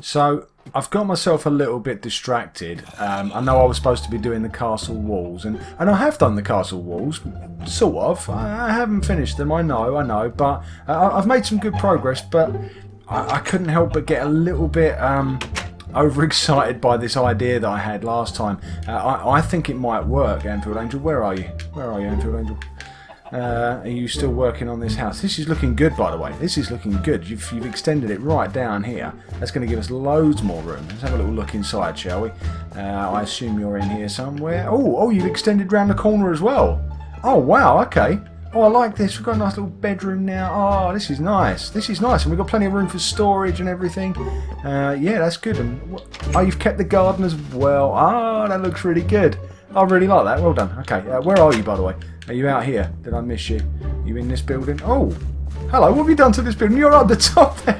So I've got myself a little bit distracted. I know I was supposed to be doing the castle walls, and I have done the castle walls, sort of. I haven't finished them, I know, but I've made some good progress, but I couldn't help but get a little bit overexcited by this idea that I had last time. I think it might work, Anfield Angel. Where are you? Where are you, Anfield Angel? Are you still working on this house? This is looking good, by the way. This is looking good. You've extended it right down here. That's going to give us loads more room. Let's have a little look inside, shall we? I assume you're in here somewhere. Oh, you've extended round the corner as well. Oh, wow, okay. Oh, I like this. We've got a nice little bedroom now. Oh, this is nice. This is nice. And we've got plenty of room for storage and everything. Yeah, that's good. And oh, you've kept the garden as well. Ah, that looks really good. I really like that. Well done. Okay, where are you, by the way? Are you out here? Did I miss you? You in this building? Oh, hello. What have you done to this building? You're up the top there.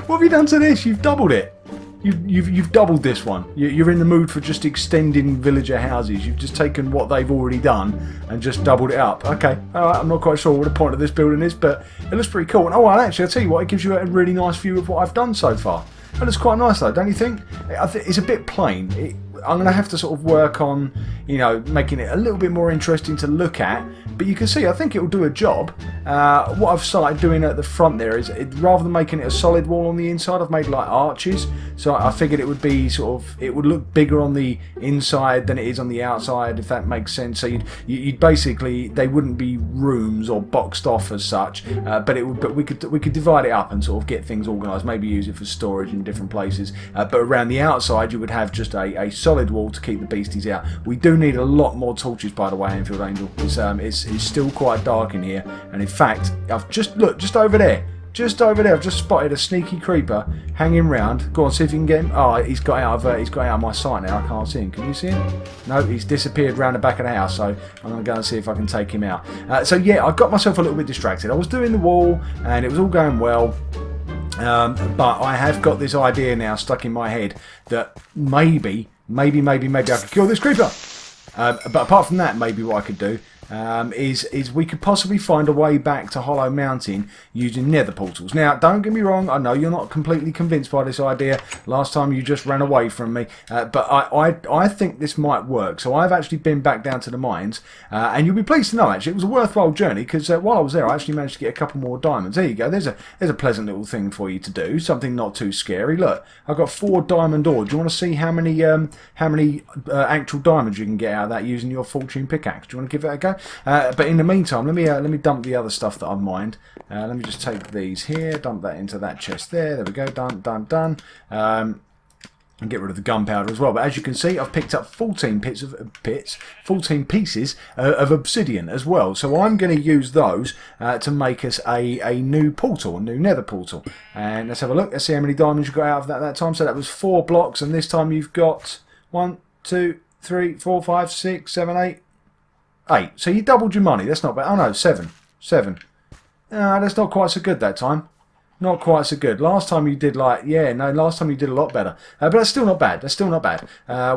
What have you done to this? You've doubled it. You've doubled this one. You're in the mood for just extending villager houses. You've just taken what they've already done and just doubled it up. Okay, alright, I'm not quite sure what the point of this building is, but it looks pretty cool. And well, actually, I'll tell you what, it gives you a really nice view of what I've done so far. And it's quite nice though, don't you think? It's a bit plain. I'm going to have to sort of work on, making it a little bit more interesting to look at. But you can see, I think it will do a job. What I've started doing at the front there is, rather than making it a solid wall on the inside, I've made like arches. So I figured it would be it would look bigger on the inside than it is on the outside, if that makes sense. So you'd basically, they wouldn't be rooms or boxed off as such, but we could divide it up and sort of get things organised. Maybe use it for storage in different places. But around the outside, you would have just a solid wall to keep the beasties out. We do need a lot more torches, by the way, Anfield Angel. It's still quite dark in here, and in fact, I've just looked just over there. I've just spotted a sneaky creeper hanging round. Go on, see if you can get him. Oh, he's got out of my sight now. I can't see him. Can you see him? No, he's disappeared round the back of the house. So I'm going to go and see if I can take him out. So yeah, I got myself a little bit distracted. I was doing the wall, and it was all going well. But I have got this idea now stuck in my head that maybe I could kill this creeper. But apart from that, maybe what I could do is we could possibly find a way back to Hollow Mountain using nether portals. Now, don't get me wrong, I know you're not completely convinced by this idea. Last time you just ran away from me, but I think this might work. So I've actually been back down to the mines, and you'll be pleased to know actually it was a worthwhile journey, because while I was there I actually managed to get a couple more diamonds. There you go, there's a pleasant little thing for you to do, something not too scary. Look, I've got 4 diamond ore. Do you want to see how many actual diamonds you can get out of that using your fortune pickaxe? Do you want to give it a go? But in the meantime, let me dump the other stuff that I've mined. Let me just take these here, dump that into that chest there. There we go, done. And get rid of the gunpowder as well. But as you can see, I've picked up 14 14 pieces of obsidian as well. So I'm going to use those to make us a new portal, a new nether portal. And let's have a look. Let's see how many diamonds you got out of that time. So that was 4 blocks, and this time you've got 1, 2, 3, 4, 5, 6, 7, 8. 8. So you doubled your money. That's not bad. Oh no, 7. That's not quite so good that time. Not quite so good. Last time you did last time you did a lot better. But that's still not bad.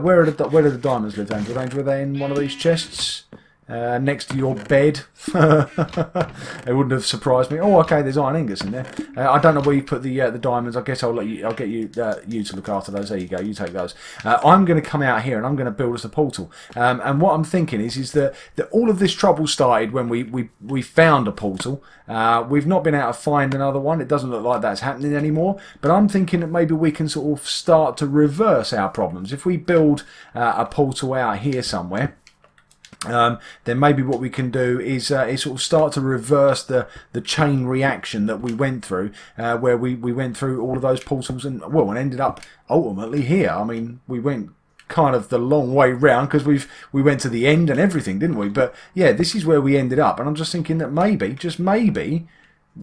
Where do the diamonds live, Andrew? Were they in one of these chests? Next to your bed. It wouldn't have surprised me. Oh, okay, there's iron ingots in there. I don't know where you put the diamonds. I guess I'll get you to look after those. There you go. You take those. I'm going to come out here and I'm going to build us a portal. And what I'm thinking is that all of this trouble started when we found a portal. We've not been able to find another one. It doesn't look like that's happening anymore. But I'm thinking that maybe we can sort of start to reverse our problems. If we build a portal out here somewhere, then maybe what we can do is sort of start to reverse the chain reaction that we went through, where we went through all of those portals and ended up ultimately here. I mean, we went kind of the long way round because we went to the end and everything, didn't we? But yeah, this is where we ended up, and I'm just thinking that maybe, just maybe,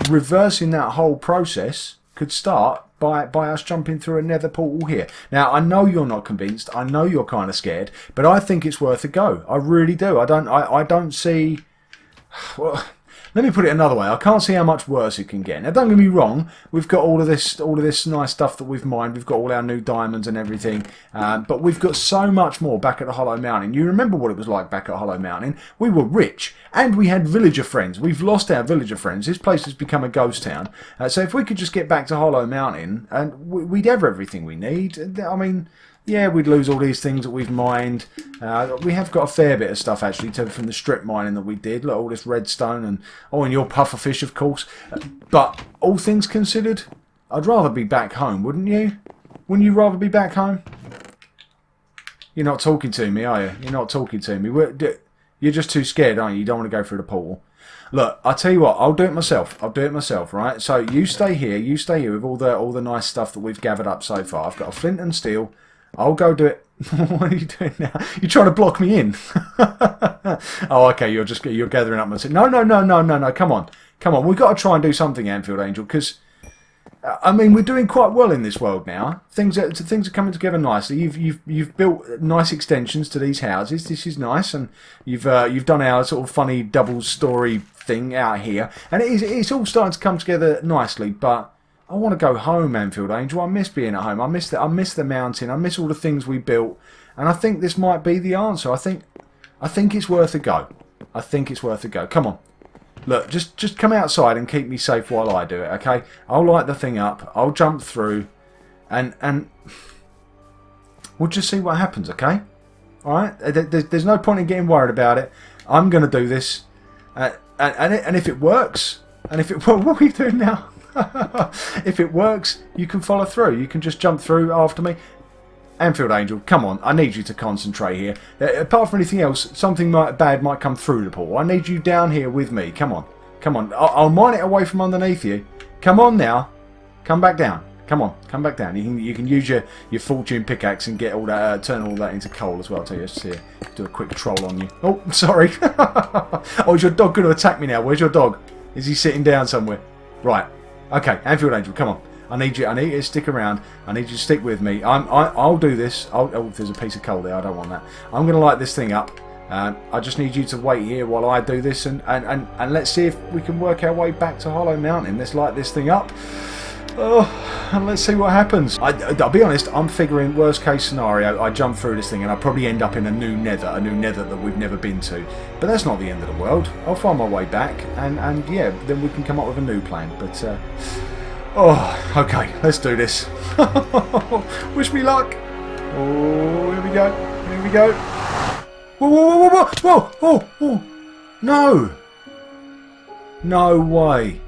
reversing that whole process could start by us jumping through a nether portal here. Now, I know you're not convinced. I know you're kind of scared, but I think it's worth a go. I really do. I don't see. Well, let me put it another way. I can't see how much worse it can get. Now, don't get me wrong. We've got all of this nice stuff that we've mined. We've got all our new diamonds and everything. But we've got so much more back at the Hollow Mountain. You remember what it was like back at Hollow Mountain? We were rich, and we had villager friends. We've lost our villager friends. This place has become a ghost town. So if we could just get back to Hollow Mountain, and we'd have everything we need. I mean, yeah, we'd lose all these things that we've mined. We have got a fair bit of stuff, actually, from the strip mining that we did. Look, all this redstone and your pufferfish, of course. But all things considered, I'd rather be back home, wouldn't you? Wouldn't you rather be back home? You're not talking to me, are you? You're not talking to me. You're just too scared, aren't you? You don't want to go through the portal. Look, I'll tell you what, I'll do it myself. I'll do it myself, right? So you stay here with all the nice stuff that we've gathered up so far. I've got a flint and steel. I'll go do it. What are you doing now? You're trying to block me in. Oh, okay. You're gathering up my. No. Come on. We've got to try and do something, Anfield Angel, because I mean we're doing quite well in this world now. Things are coming together nicely. You've built nice extensions to these houses. This is nice, and you've done our sort of funny double story thing out here, and it's all starting to come together nicely. But I want to go home, Anfield Angel. I miss being at home. I miss the mountain. I miss all the things we built. And I think this might be the answer. I think it's worth a go. I think it's worth a go. Come on. Look, just come outside and keep me safe while I do it, okay? I'll light the thing up. I'll jump through. And we'll just see what happens, okay? Alright? There's no point in getting worried about it. I'm going to do this. And if it works... what are you doing now? If it works, you can follow through. You can just jump through after me. Anfield Angel, come on. I need you to concentrate here. Apart from anything else, something bad might come through the portal. I need you down here with me. Come on. Come on. I'll mine it away from underneath you. Come on now. Come back down. Come on. Come back down. You can use your fortune pickaxe and get all that, turn all that into coal as well. I'll tell you. Let's do a quick troll on you. Oh, sorry. Oh, is your dog going to attack me now? Where's your dog? Is he sitting down somewhere? Right. Okay, Anfield Angel, come on. I need you to stick around. I need you to stick with me. I'll do this. Oh, there's a piece of coal there. I don't want that. I'm going to light this thing up. I just need you to wait here while I do this, and let's see if we can work our way back to Hollow Mountain. Let's light this thing up. Oh, and let's see what happens. I'll be honest, I'm figuring worst case scenario, I jump through this thing and I probably end up in a new nether that we've never been to. But that's not the end of the world. I'll find my way back, and yeah, then we can come up with a new plan. But, oh, okay, let's do this. Wish me luck. Oh, here we go. Here we go. Whoa, whoa, whoa, whoa, whoa, whoa, whoa. No. No way.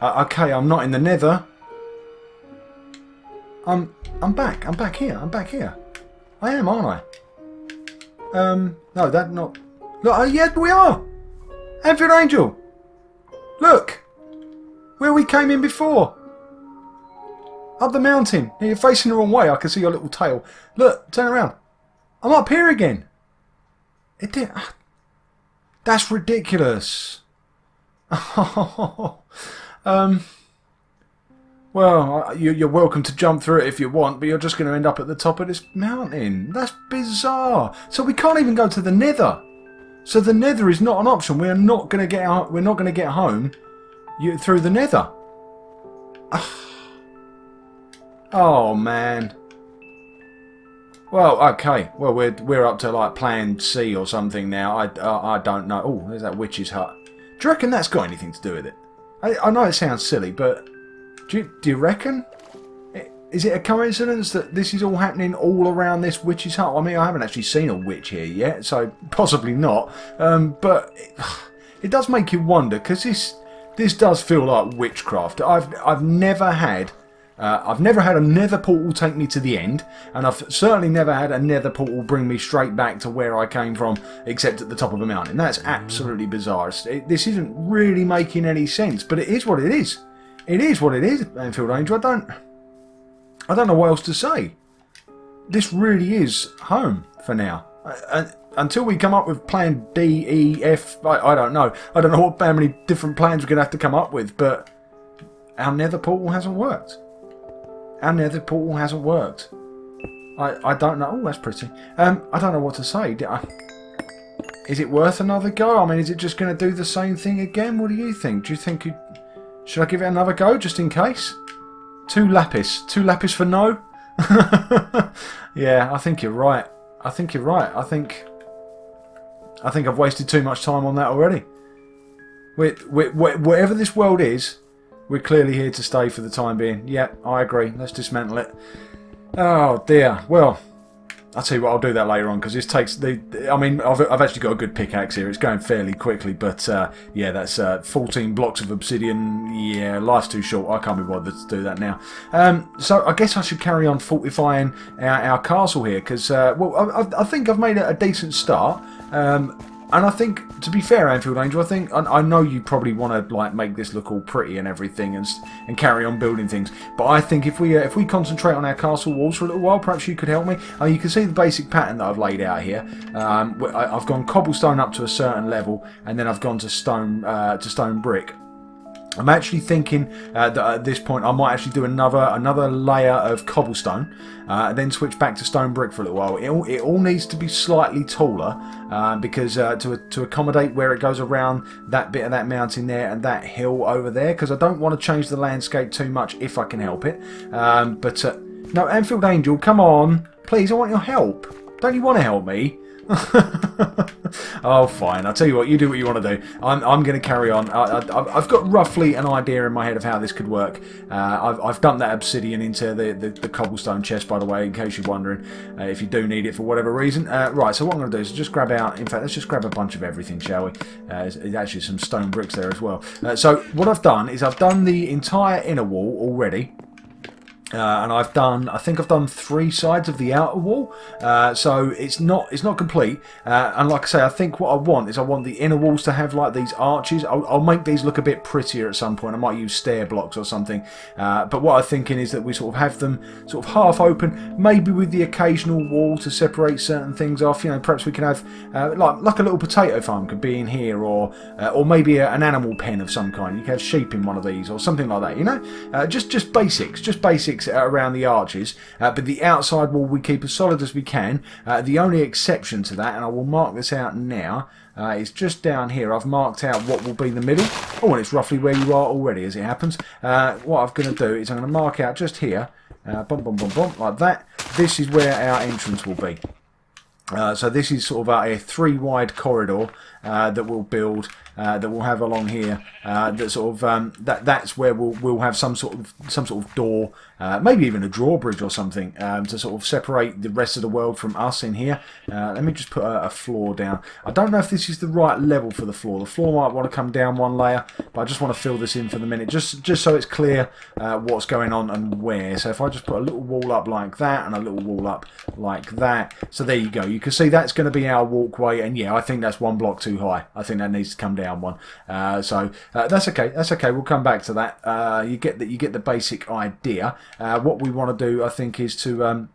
Okay, I'm not in the nether. I'm back. I'm back here. I'm back here. I am, aren't I? No, that not... Look, yeah, we are! Anfield Angel! Look! Where we came in before! Up the mountain. You're facing the wrong way. I can see your little tail. Look, turn around. I'm up here again. It did... That's ridiculous. Well, you're welcome to jump through it if you want, but you're just going to end up at the top of this mountain. That's bizarre. So we can't even go to the nether. So the nether is not an option. We're not going to get out. We're not going to get home through the nether. Oh man. Well, okay. Well, we're up to like Plan C or something now. I don't know. Oh, there's that witch's hut. Do you reckon that's got anything to do with it? I know it sounds silly, but do you reckon? Is it a coincidence that this is all happening all around this witch's hut? I mean, I haven't actually seen a witch here yet, so possibly not. But it does make you wonder, because this does feel like witchcraft. I've never had a nether portal take me to the end, and I've certainly never had a nether portal bring me straight back to where I came from, except at the top of a mountain. That's absolutely bizarre. This isn't really making any sense, but it is what it is. It is what it is, Anfield Angel. I don't know what else to say. This really is home for now. Until we come up with Plan D, E, F, I don't know. I don't know how many different plans we're going to have to come up with, but our nether portal hasn't worked. Our nether portal hasn't worked. I don't know. Oh, that's pretty. I don't know what to say. Is it worth another go? I mean, is it just going to do the same thing again? What do you think? Do you think should I give it another go just in case? 2 lapis for no. Yeah, I think you're right. I think you're right. I think I've wasted too much time on that already. Whatever this world is, we're clearly here to stay for the time being. Yeah, I agree. Let's dismantle it. Oh dear. Well, I'll tell you what, I'll do that later on, because this takes I mean, I've actually got a good pickaxe here. It's going fairly quickly, but yeah, that's 14 blocks of obsidian. Yeah, life's too short. I can't be bothered to do that now. So I guess I should carry on fortifying our castle here, because well, I think I've made a decent start. And I think, to be fair, Anfield Angel, I know you probably want to like make this look all pretty and everything, and carry on building things. But I think if we concentrate on our castle walls for a little while, perhaps you could help me. You can see the basic pattern that I've laid out here. I've gone cobblestone up to a certain level, and then I've gone to stone brick. I'm actually thinking that at this point I might actually do another layer of cobblestone, and then switch back to stone brick for a little while. It all needs to be slightly taller, because to accommodate where it goes around that bit of that mountain there and that hill over there, because I don't want to change the landscape too much if I can help it. No, Anfield Angel, come on, please, I want your help. Don't you want to help me? Oh, fine. I'll tell you what. You do what you want to do. I'm going to carry on. I've got roughly an idea in my head of how this could work. I've dumped that obsidian into the cobblestone chest, by the way, in case you're wondering, if you do need it for whatever reason. Right. So what I'm going to do is just grab out. In fact, let's just grab a bunch of everything, shall we? There's actually some stone bricks there as well. So what I've done is I've done the entire inner wall already. And I think I've done 3 sides of the outer wall, so it's not complete. And like I say, I think what I want the inner walls to have like these arches. I'll make these look a bit prettier at some point. I might use stair blocks or something. But what I'm thinking is that we sort of have them sort of half open, maybe with the occasional wall to separate certain things off. You know, perhaps we can have like a little potato farm could be in here, or maybe an animal pen of some kind. You can have sheep in one of these or something like that. You know, just basics around the arches, but the outside wall we keep as solid as we can. The only exception to that, and I will mark this out now, is just down here. I've marked out what will be the middle. Oh, and it's roughly where you are already, as it happens. What I'm going to do is I'm going to mark out just here, bump, like that. This is where our entrance will be. So this is sort of a 3-wide corridor that we'll build, that we'll have along here. That sort of that's where we'll have some sort of door, maybe even a drawbridge or something, to sort of separate the rest of the world from us in here. Let me just put a floor down. I don't know if this is the right level for the floor. The floor might want to come down 1 layer, but I just want to fill this in for the minute, just so it's clear what's going on and where. So if I just put a little wall up like that and a little wall up like that, so there you go. You can see that's going to be our walkway, and yeah, I think that's 1 block too high. I think that needs to come down 1. So that's okay. That's okay. We'll come back to that. You get the basic idea. What we want to do, I think, is to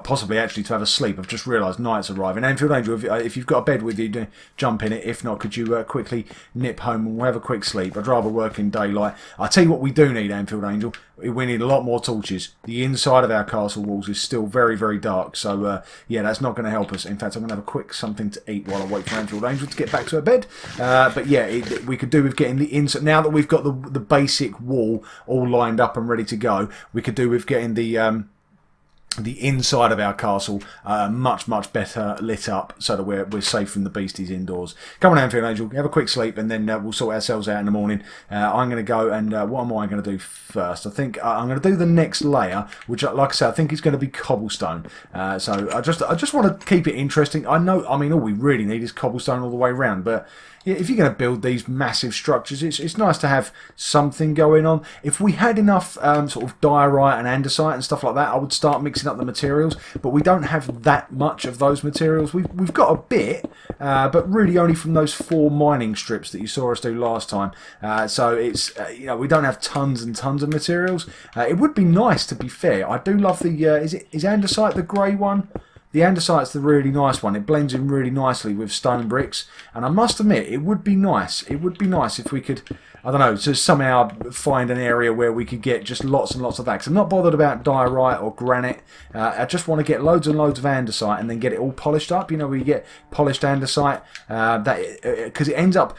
possibly actually to have a sleep. I've just realised night's arriving. Anfield Angel, if you've got a bed with you, jump in it. If not, could you quickly nip home and we'll have a quick sleep? I'd rather work in daylight. I'll tell you what we do need, Anfield Angel. We need a lot more torches. The inside of our castle walls is still very, very dark. So, yeah, that's not going to help us. In fact, I'm going to have a quick something to eat while I wait for Anfield Angel to get back to her bed. But, yeah, we could do with getting the inside. Now that we've got the basic wall all lined up and ready to go, we could do with getting the inside of our castle much better lit up, so that we're safe from the beasties indoors. Come on, Anfield Angel, have a quick sleep, and then we'll sort ourselves out in the morning. I'm going to go, and what am I going to do first? I think I'm going to do the next layer, which, like I said, I think is going to be cobblestone. So I just want to keep it interesting. I mean, all we really need is cobblestone all the way around, but yeah, if you're going to build these massive structures, it's nice to have something going on. If we had enough sort of diorite and andesite and stuff like that, I would start mixing up the materials, but we don't have that much of those materials. We've got a bit, but really only from those 4 mining strips that you saw us do last time. So it's you know, we don't have tons and tons of materials. It would be nice, to be fair. I do love the is andesite the grey one? the andesite's the really nice one. It blends in really nicely with stone bricks, and I must admit, it would be nice. It would be nice if we could, I don't know, to somehow find an area where we could get just lots and lots of that. 'Cause I'm not bothered about diorite or granite. I just want to get loads and loads of andesite and then get it all polished up. You know, where you get polished andesite, because it ends up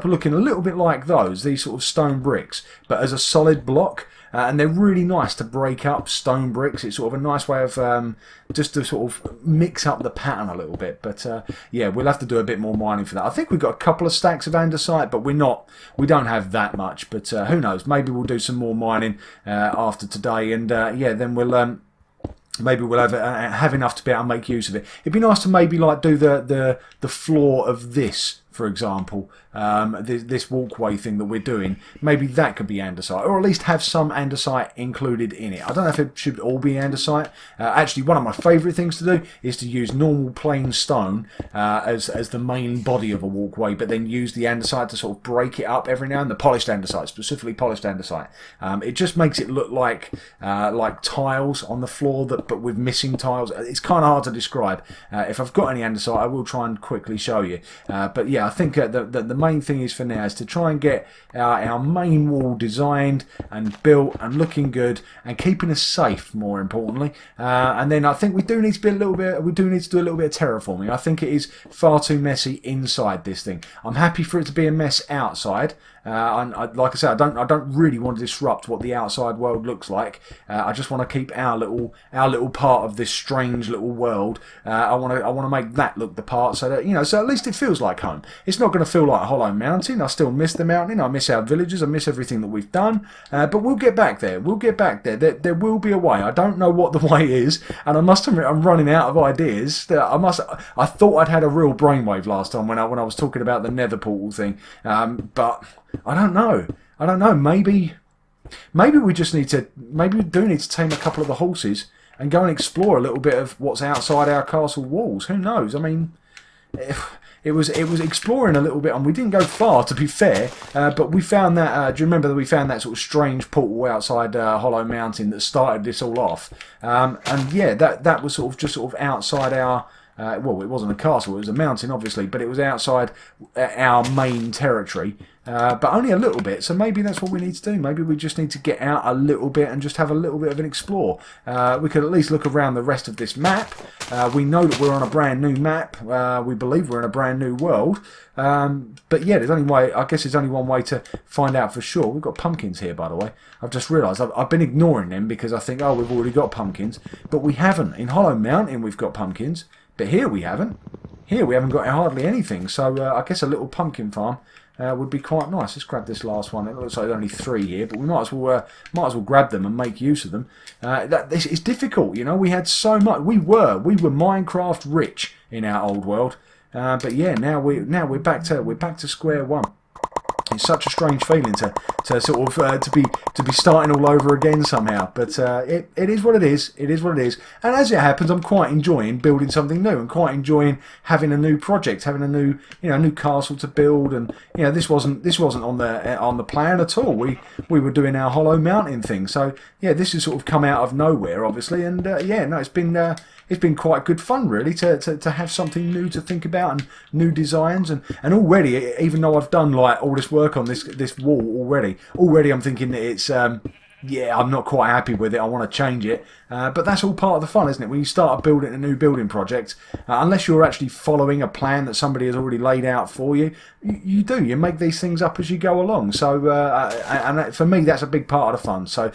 looking a little bit like these sort of stone bricks, but as a solid block. And they're really nice to break up stone bricks. It's sort of a nice way of just to sort of mix up the pattern a little bit. But yeah, we'll have to do a bit more mining for that. I think we've got a couple of stacks of andesite, but we don't have that much. But who knows? Maybe we'll do some more mining after today, and yeah, then we'll. Maybe we'll have enough to be able to make use of it. It'd be nice to maybe like do the floor of this, for example, this walkway thing that we're doing. Maybe that could be andesite, or at least have some andesite included in it. I don't know if it should all be andesite. Actually, one of my favourite things to do is to use normal plain stone as the main body of a walkway, but then use the andesite to sort of break it up every now and then. The polished andesite, specifically polished andesite. It just makes it look like tiles on the floor, but with missing tiles. It's kind of hard to describe. If I've got any andesite, I will try and quickly show you. But yeah, I think the main thing is for now is to try and get our main wall designed and built and looking good and keeping us safe, more importantly. And then I think we do need to do a little bit of terraforming. I think it is far too messy inside this thing. I'm happy for it to be a mess outside. Like I said, I don't really want to disrupt what the outside world looks like. I just want to keep our little part of this strange little world. I want to make that look the part, so that so at least it feels like home. It's not going to feel like Hollow Mountain. I still miss the mountain. I miss our villages. I miss everything that we've done. But we'll get back there. We'll get back there. There will be a way. I don't know what the way is, and I must admit I'm running out of ideas. I thought I'd had a real brainwave last time when I was talking about the Nether portal thing, but I don't know. Maybe we just need to. Maybe we do need to tame a couple of the horses and go and explore a little bit of what's outside our castle walls. Who knows? I mean, it was exploring a little bit, and we didn't go far, to be fair. But we found that. Do you remember that we found that sort of strange portal outside Hollow Mountain that started this all off? And yeah, that was just outside our. Well, it wasn't a castle, it was a mountain, obviously, but it was outside our main territory, but only a little bit, so maybe that's what we need to do. Maybe we just need to get out a little bit and just have a little bit of an explore. We could at least look around the rest of this map. We know that we're on a brand new map. We believe we're in a brand new world. But yeah, I guess there's only one way to find out for sure. We've got pumpkins here, by the way. I've just realised I've been ignoring them because I think, oh, we've already got pumpkins, but we haven't. In Hollow Mountain, we've got pumpkins. But here we haven't. Here we haven't got hardly anything. So I guess a little pumpkin farm would be quite nice. Let's grab this last one. It looks like there's only 3 here, but we might as well grab them and make use of them. This is difficult, We had so much. We were Minecraft rich in our old world. But yeah, now we're back to square one. It's such a strange feeling to sort of to be starting all over again somehow. But it is what it is. It is what it is. And as it happens, I'm quite enjoying building something new. I'm quite enjoying having a new project, having a new castle to build. And this wasn't on the plan at all. We were doing our Hollow Mountain thing. So yeah, this has sort of come out of nowhere, obviously. And yeah, no, it's been quite good fun, really, to have something new to think about and new designs. And already, even though I've done like all this work on this wall already I'm thinking that it's yeah, I'm not quite happy with it. I want to change it. But that's all part of the fun, isn't it? When you start building a new building project, unless you're actually following a plan that somebody has already laid out for you, you make these things up as you go along. So, and for me, that's a big part of the fun. So,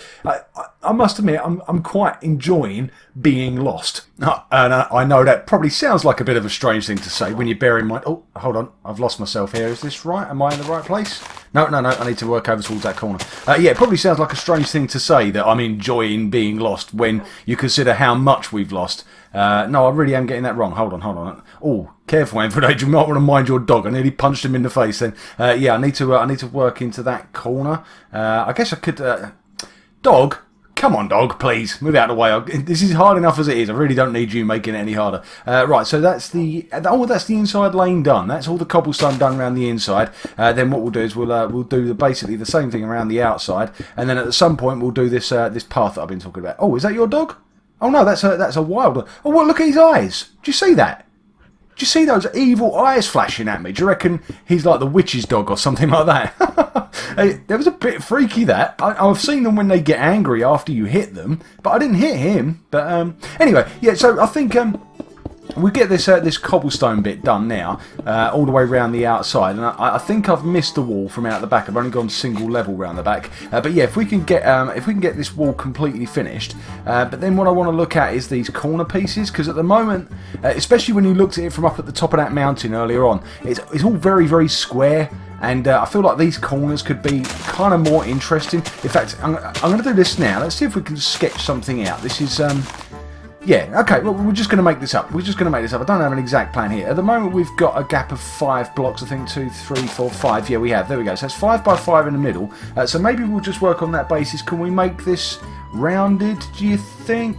I must admit, I'm quite enjoying being lost. And I know that probably sounds like a bit of a strange thing to say when you bear in mind. Oh, hold on, I've lost myself here. Is this right? Am I in the right place? No, I need to work over towards that corner. Yeah, it probably sounds like a strange thing to say that I'm enjoying being lost when you consider how much we've lost. No, I really am getting that wrong. Hold on. Oh, careful, Anthony. You might want to mind your dog. I nearly punched him in the face then. Yeah, I need to work into that corner. I guess I could... Dog? Come on, dog, please. Move out of the way. This is hard enough as it is. I really don't need you making it any harder. Right, so that's the inside lane done. That's all the cobblestone done around the inside. Then what we'll do is we'll do basically the same thing around the outside. And then at some point we'll do this path that I've been talking about. Oh, is that your dog? Oh no, that's a wild one. Oh, well, look at his eyes. Do you see that? Do you see those evil eyes flashing at me? Do you reckon he's like the witch's dog or something like that? Hey, that was a bit freaky, that. I've seen them when they get angry after you hit them, but I didn't hit him. But anyway, yeah, so I think we get this cobblestone bit done now, all the way around the outside, and I think I've missed the wall from out the back. I've only gone single level round the back, but yeah, if we can get this wall completely finished, but then what I want to look at is these corner pieces, because at the moment, especially when you looked at it from up at the top of that mountain earlier on, it's all very, very square. And I feel like these corners could be kind of more interesting. In fact, I'm going to do this now. Let's see if we can sketch something out. This is yeah, okay, well, we're just going to make this up. I don't have an exact plan here. At the moment, we've got a gap of 5 blocks, I think, 2, 3, 4, 5. Yeah, we have. There we go. So it's 5 by 5 in the middle. So maybe we'll just work on that basis. Can we make this rounded, do you think?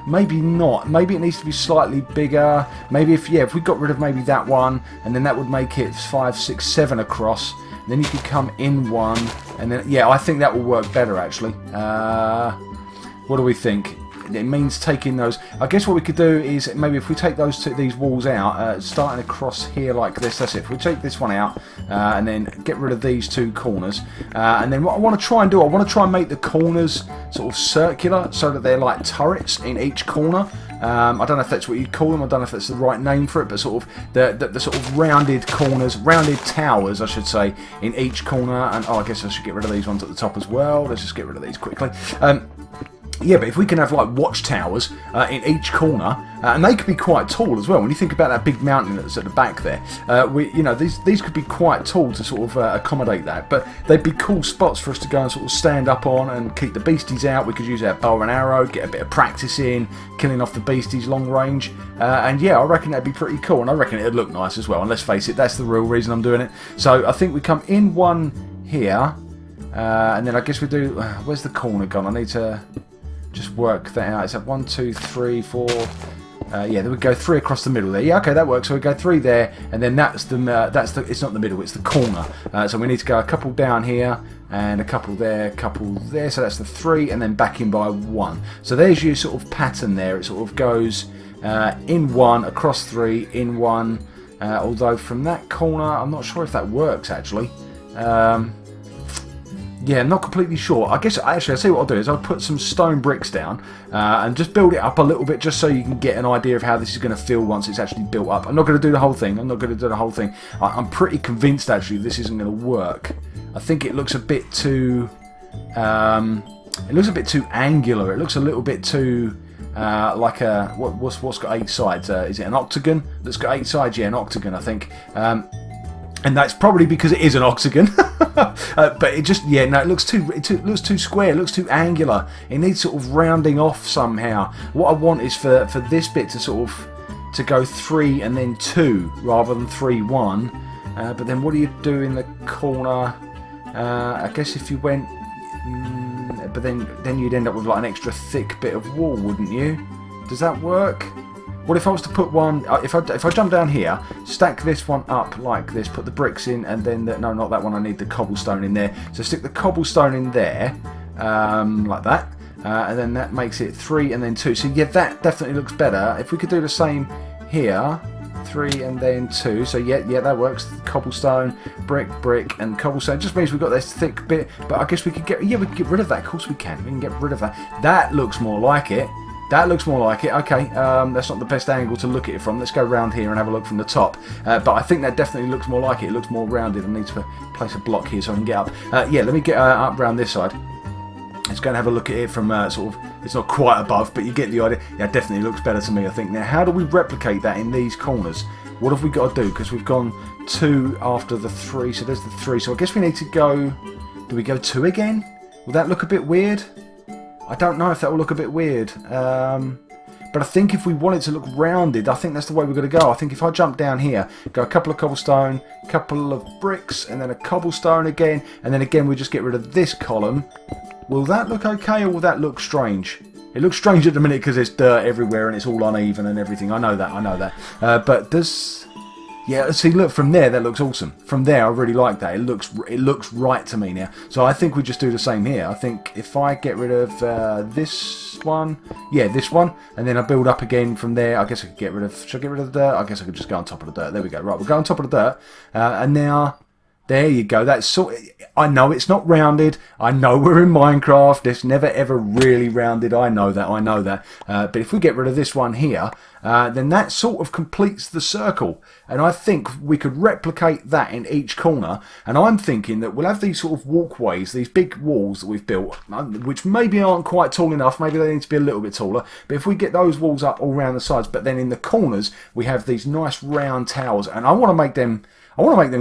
Maybe not. Maybe it needs to be slightly bigger. Maybe if we got rid of maybe that one, and then that would make it 5, 6, 7 across. Then you could come in one, and then, yeah, I think that will work better, actually. What do we think? It means taking those. I guess what we could do is maybe if we take these walls out, starting across here like this. That's it. If we take this one out and then get rid of these 2 corners, and then what I want to try and do, I want to try and make the corners sort of circular so that they're like turrets in each corner. I don't know if that's what you'd call them. I don't know if that's the right name for it, but sort of the sort of rounded corners, rounded towers, I should say, in each corner. And I guess I should get rid of these ones at the top as well. Let's just get rid of these quickly. Yeah, but if we can have like watchtowers in each corner, and they could be quite tall as well. When you think about that big mountain that's at the back there, these could be quite tall to sort of accommodate that. But they'd be cool spots for us to go and sort of stand up on and keep the beasties out. We could use our bow and arrow, get a bit of practice in, killing off the beasties long range. And yeah, I reckon that'd be pretty cool, and I reckon it'd look nice as well. And let's face it, that's the real reason I'm doing it. So I think we come in one here, and then I guess we do. Where's the corner gone? I need to just work that out. It's at 1, 2, 3, 4. Yeah, there we go. 3 across the middle there. Yeah, okay, that works. So we go 3 there, and then that's the. It's not the middle. It's the corner. So we need to go a couple down here, and a couple there, couple there. So that's the 3, and then back in by 1. So there's your sort of pattern there. It sort of goes in 1, across 3, in 1. Although from that corner, I'm not sure if that works actually. Yeah, not completely sure. I guess, actually, I'll see what I'll do is I'll put some stone bricks down and just build it up a little bit just so you can get an idea of how this is going to feel once it's actually built up. I'm not going to do the whole thing. I'm pretty convinced, actually, this isn't going to work. I think it looks a bit too... angular. It looks a little bit too... like a... What's got 8 sides? Is it an octagon that's got 8 sides? Yeah, an octagon, I think. And that's probably because it is an octagon. But it just, yeah, no, it looks too square, it looks too angular. It needs sort of rounding off somehow. What I want is for this bit to sort of to go 3 and then 2 rather than 3, 1. But then what do you do in the corner? I guess if you went, but then you'd end up with like an extra thick bit of wall, wouldn't you? Does that work? What if I was to put one, if I jump down here, stack this one up like this, put the bricks in, and then, no, not that one, I need the cobblestone in there. So stick the cobblestone in there, like that, and then that makes it 3 and then 2. So yeah, that definitely looks better. If we could do the same here, 3 and then 2, so yeah, that works. Cobblestone, brick, and cobblestone. It just means we've got this thick bit, but I guess we could get rid of that. Of course we can get rid of that. That looks more like it. Okay, that's not the best angle to look at it from. Let's go around here and have a look from the top. But I think that definitely looks more like it. It looks more rounded. I need to place a block here so I can get up. Yeah, let me get up around this side. Let's go and have a look at it from sort of, it's not quite above, but you get the idea. Yeah, it definitely looks better to me, I think. Now, how do we replicate that in these corners? What have we got to do? Because we've gone 2 after the 3, so there's the 3. So I guess we need to go, do we go 2 again? Will that look a bit weird? I don't know if that will look a bit weird, but I think if we want it to look rounded, I think that's the way we're going to go. I think if I jump down here, go a couple of cobblestone, couple of bricks, and then a cobblestone again, and then again we just get rid of this column. Will that look okay, or will that look strange? It looks strange at the minute because there's dirt everywhere and it's all uneven and everything. I know that. But does Yeah, see, look, from there, that looks awesome. From there, I really like that. It looks right to me now. So I think we just do the same here. I think if I get rid of this one, yeah, this one, and then I build up again from there, I guess I could get rid of, should I get rid of the dirt? I guess I could just go on top of the dirt. There we go. Right, we'll go on top of the dirt. And now, there you go. That's sort of, I know it's not rounded. I know we're in Minecraft. It's never ever really rounded. I know that. But if we get rid of this one here, then that sort of completes the circle. And I think we could replicate that in each corner. And I'm thinking that we'll have these sort of walkways, these big walls that we've built, which maybe aren't quite tall enough. Maybe they need to be a little bit taller. But if we get those walls up all around the sides, but then in the corners, we have these nice round towers. And I want to make them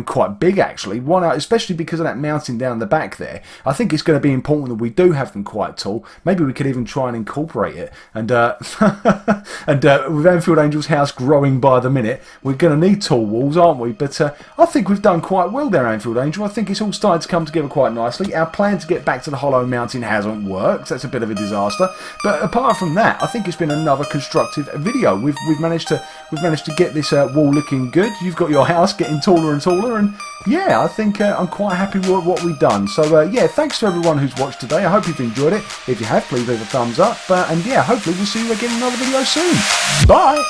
quite big, actually. Especially because of that mountain down the back there. I think it's going to be important that we do have them quite tall. Maybe we could even try and incorporate it. And with Anfield Angel's house growing by the minute, we're going to need tall walls, aren't we? But I think we've done quite well there, Anfield Angel. I think it's all started to come together quite nicely. Our plan to get back to the Hollow Mountain hasn't worked. That's a bit of a disaster. But apart from that, I think it's been another constructive video. We've managed to get this wall looking good. You've got your house getting taller and taller, and yeah, I think I'm quite happy with what we've done. So yeah, thanks to everyone who's watched today. I hope you've enjoyed it. If you have, please leave a thumbs up, and yeah, hopefully we'll see you again in another video soon. Bye.